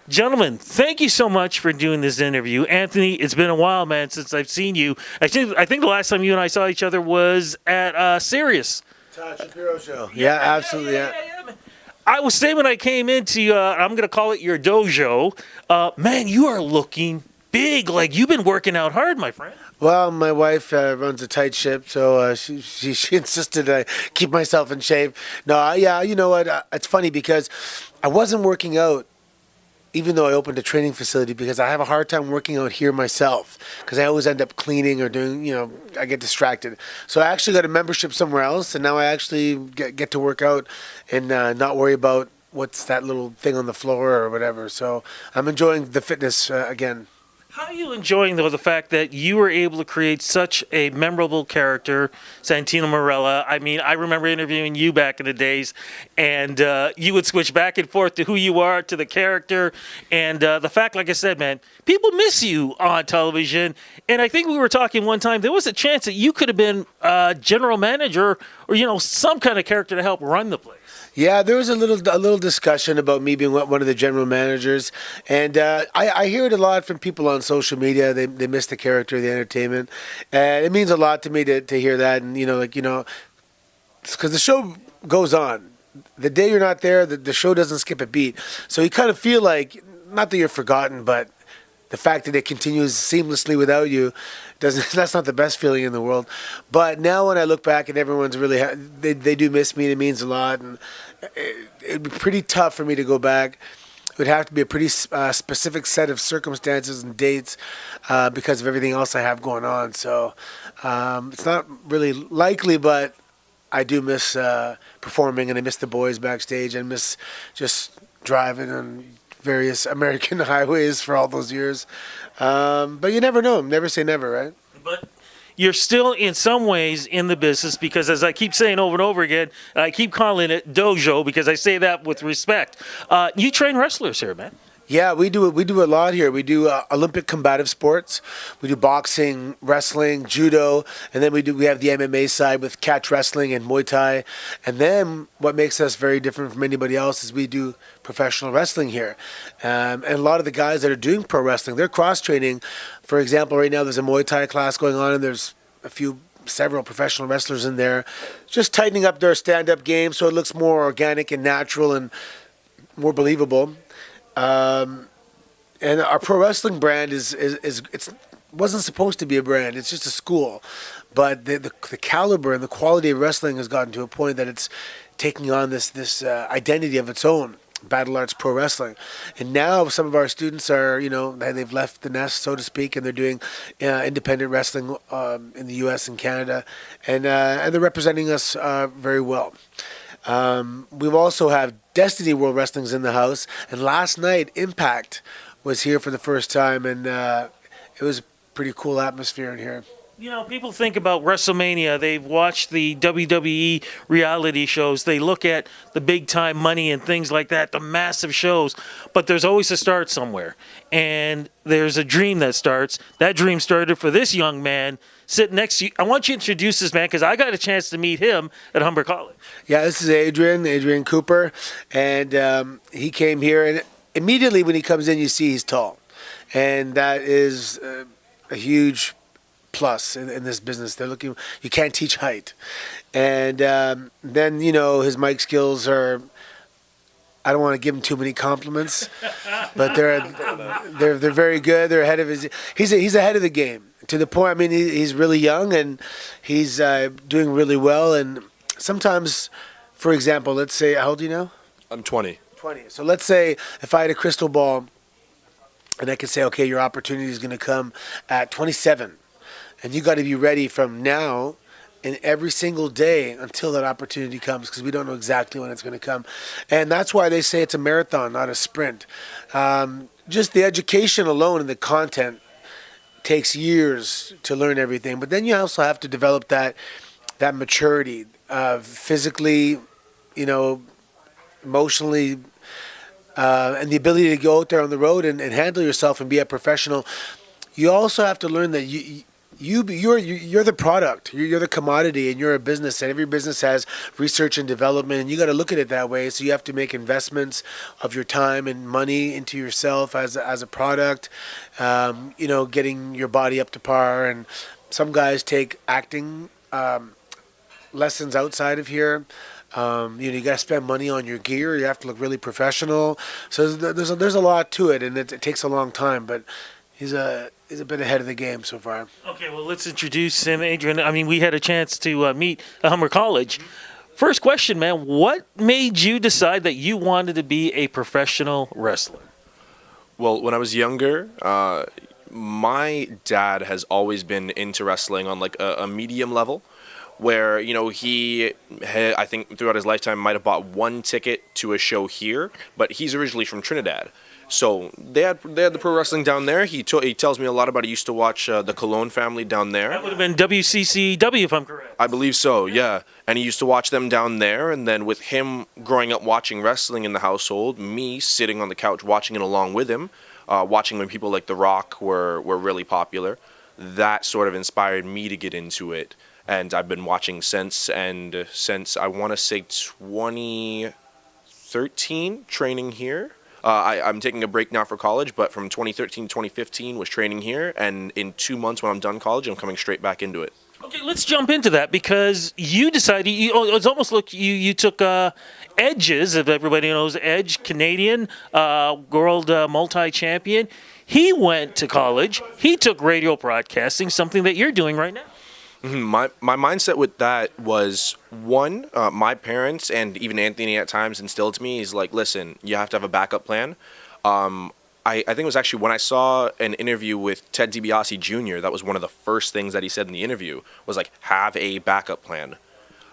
Gentlemen, thank you so much for doing this interview. Anthony, it's been a while, man, since I've seen you. I think the last time you and I saw each other was at Sirius. Todd Shapiro show. Yeah, absolutely. Yeah. Man. I was saying when I came into, I'm going to call it your dojo, man, you are looking big. Like, you've been working out hard, my friend. Well, my wife runs a tight ship, so she insisted I keep myself in shape. No, yeah, you know what? It's funny because I wasn't working out even though I opened a training facility because I have a hard time working out here myself because I always end up cleaning or doing, I get distracted. So I actually got a membership somewhere else, and now I actually get to work out and not worry about what's that little thing on the floor or whatever. So I'm enjoying the fitness again. How are you enjoying, though, the fact that you were able to create such a memorable character, Santino Marella? I mean, I remember interviewing you back in the days, and you would switch back and forth to who you are, to the character, and the fact, like I said, man, people miss you on television, and I think we were talking one time, there was a chance that you could have been general manager or, some kind of character to help run the place. Yeah, there was a little discussion about me being one of the general managers, and I hear it a lot from people on social media. They miss the character, the entertainment, and it means a lot to me to hear that. And because the show goes on. The day you're not there, the show doesn't skip a beat. So you kind of feel like, not that you're forgotten, but the fact that it continues seamlessly without you that's not the best feeling in the world. But now when I look back and everyone's really they do miss me, and it means a lot, and it'd be pretty tough for me to go back. It would have to be a pretty specific set of circumstances and dates because of everything else I have going on. So it's not really likely, but I do miss performing, and I miss the boys backstage. I miss just driving on various American highways for all those years. But you never know. Never say never, right? But you're still in some ways in the business because, as I keep saying over and over again, I keep calling it dojo because I say that with respect. You train wrestlers here, man. Yeah, we do a lot here. We do Olympic combative sports. We do boxing, wrestling, judo, and then we have the MMA side with catch wrestling and Muay Thai. And then what makes us very different from anybody else is we do professional wrestling here. And a lot of the guys that are doing pro wrestling, they're cross-training. For example, right now there's a Muay Thai class going on, and there's several professional wrestlers in there just tightening up their stand-up game so it looks more organic and natural and more believable. And our pro wrestling brand wasn't supposed to be a brand. It's just a school, but the caliber and the quality of wrestling has gotten to a point that it's taking on this identity of its own. Battle Arts Pro Wrestling, and now some of our students are they've left the nest, so to speak, and they're doing independent wrestling in the U.S. and Canada, and they're representing us very well. We also have Destiny World Wrestling's in the house, and last night Impact was here for the first time, and it was a pretty cool atmosphere in here. People think about WrestleMania. They've watched the WWE reality shows. They look at the big-time money and things like that, the massive shows. But there's always a start somewhere. And there's a dream that starts. That dream started for this young man sitting next to you. I want you to introduce this man because I got a chance to meet him at Humber College. Yeah, this is Adrian Cooper. And he came here. And immediately when he comes in, you see he's tall. And that is a huge plus in this business. They're looking, you can't teach height. And then, his mic skills are, I don't want to give him too many compliments, but they're very good. They're ahead of he's ahead of the game to the point. I mean, he's really young and he's doing really well. And sometimes, for example, let's say, how old are you now? I'm 20. 20. So let's say if I had a crystal ball and I could say, okay, your opportunity is going to come at 27. And you got to be ready from now and every single day until that opportunity comes, because we don't know exactly when it's going to come. And that's why they say it's a marathon, not a sprint. Just the education alone and the content takes years to learn everything. But then you also have to develop that maturity physically, emotionally, and the ability to go out there on the road and handle yourself and be a professional. You also have to learn that you're the product. You're the commodity, and you're a business. And every business has research and development, and you got to look at it that way. So you have to make investments of your time and money into yourself as a product. Getting your body up to par. And some guys take acting lessons outside of here. You got to spend money on your gear. You have to look really professional. So there's a lot to it, and it takes a long time. But he's a bit ahead of the game so far. Okay, well, let's introduce him, Adrian. I mean, we had a chance to meet at Humber College. First question, man, what made you decide that you wanted to be a professional wrestler? Well, when I was younger, my dad has always been into wrestling on like a medium level, where he had, I think throughout his lifetime, might have bought one ticket to a show here, but he's originally from Trinidad. So they had the pro wrestling down there. He tells me a lot about. He used to watch the Colon family down there. That would have been WCCW, if I'm correct. I believe so, yeah. And he used to watch them down there. And then with him growing up watching wrestling in the household, me sitting on the couch watching it along with him, watching when people like The Rock were really popular, that sort of inspired me to get into it. And I've been watching since I want to say 2013, training here. I'm taking a break now for college, but from 2013 to 2015 was training here, and in 2 months when I'm done college, I'm coming straight back into it. Okay, let's jump into that because you decided, it's almost like you took Edges, if everybody knows Edge, Canadian, world multi-champion. He went to college. He took radio broadcasting, something that you're doing right now. My mindset with that was, one, my parents and even Anthony at times instilled to me, he's like, listen, you have to have a backup plan. I think it was actually when I saw an interview with Ted DiBiase Jr., that was one of the first things that he said in the interview, was like, have a backup plan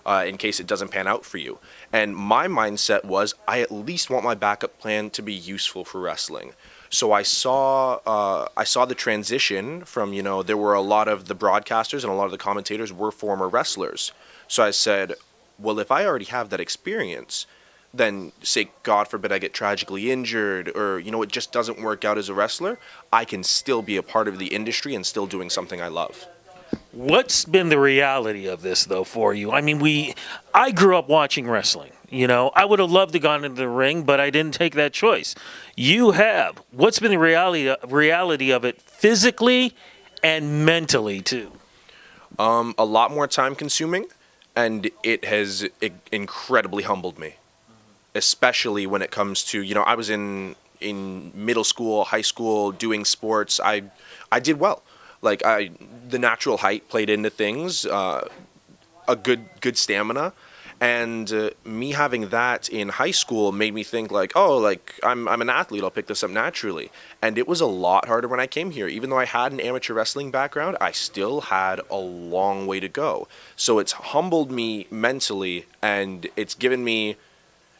in case it doesn't pan out for you. And my mindset was, I at least want my backup plan to be useful for wrestling. So I saw the transition from, there were a lot of the broadcasters and a lot of the commentators were former wrestlers. So I said, well, if I already have that experience, then say, God forbid, I get tragically injured or, it just doesn't work out as a wrestler, I can still be a part of the industry and still doing something I love. What's been the reality of this, though, for you? I mean, I grew up watching wrestling. I would have loved to gone into the ring, but I didn't take that choice. You have. What's been the reality of it physically and mentally, too? A lot more time consuming, and it has incredibly humbled me, especially when it comes to, I was in middle school, high school, doing sports. I did well. Like, the natural height played into things, a good stamina. And me having that in high school made me think like, oh, like I'm an athlete, I'll pick this up naturally. And it was a lot harder when I came here. Even though I had an amateur wrestling background, I still had a long way to go. So it's humbled me mentally, and it's given me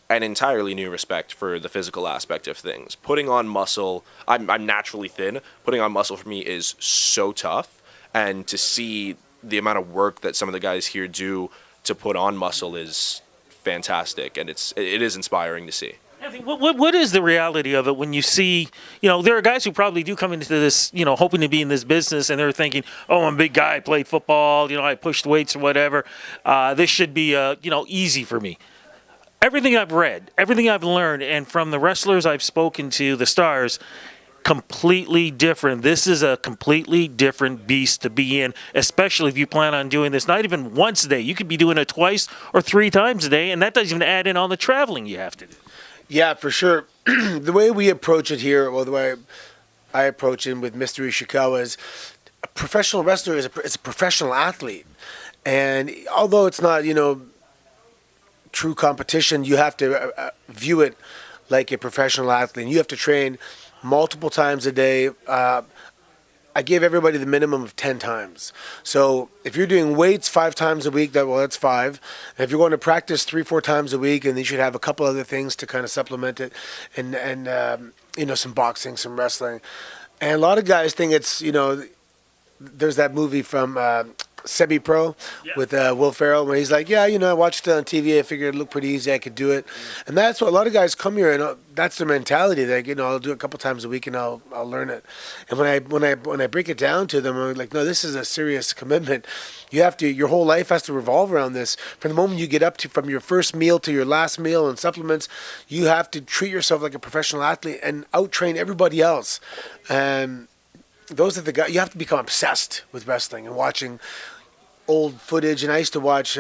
an entirely new respect for the physical aspect of things. Putting on muscle, I'm naturally thin. Putting on muscle for me is so tough. And to see the amount of work that some of the guys here do to put on muscle is fantastic, and it is inspiring to see. What is the reality of it when you see, there are guys who probably do come into this, hoping to be in this business, and they're thinking, oh, I'm a big guy, I played football, I pushed weights or whatever. This should be, easy for me. Everything I've read, everything I've learned, and from the wrestlers I've spoken to, the stars, completely different. This is a completely different beast to be in, especially if you plan on doing this not even once a day. You could be doing it twice or 3 times a day, and that doesn't even add in all the traveling you have to do. Yeah, for sure. The way we approach it here, well, the way I approach it with Mr. Ishikawa is a professional wrestler is a professional athlete. And although it's not, true competition, you have to view it like a professional athlete. And you have to train multiple times a day. I give everybody the minimum of 10 times. So if you're doing weights 5 times a week, that's 5. And if you're going to practice 3-4 times a week, and you should have a couple other things to kind of supplement it, and some boxing, some wrestling. And a lot of guys think it's, there's that movie from semi-pro with Will Ferrell, where he's like, yeah, I watched it on TV. I figured it looked pretty easy. I could do it, and that's what a lot of guys come here, and that's their mentality. Like, I'll do it a couple times a week, and I'll learn it. And when I break it down to them, I'm like, no, this is a serious commitment. Your whole life has to revolve around this. From the moment you get up from your first meal to your last meal and supplements, you have to treat yourself like a professional athlete and out-train everybody else. And those are the guys. You have to become obsessed with wrestling and watching old footage. And I used to watch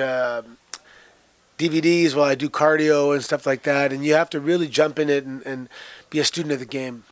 DVDs while I do cardio and stuff like that. And you have to really jump in it and be a student of the game.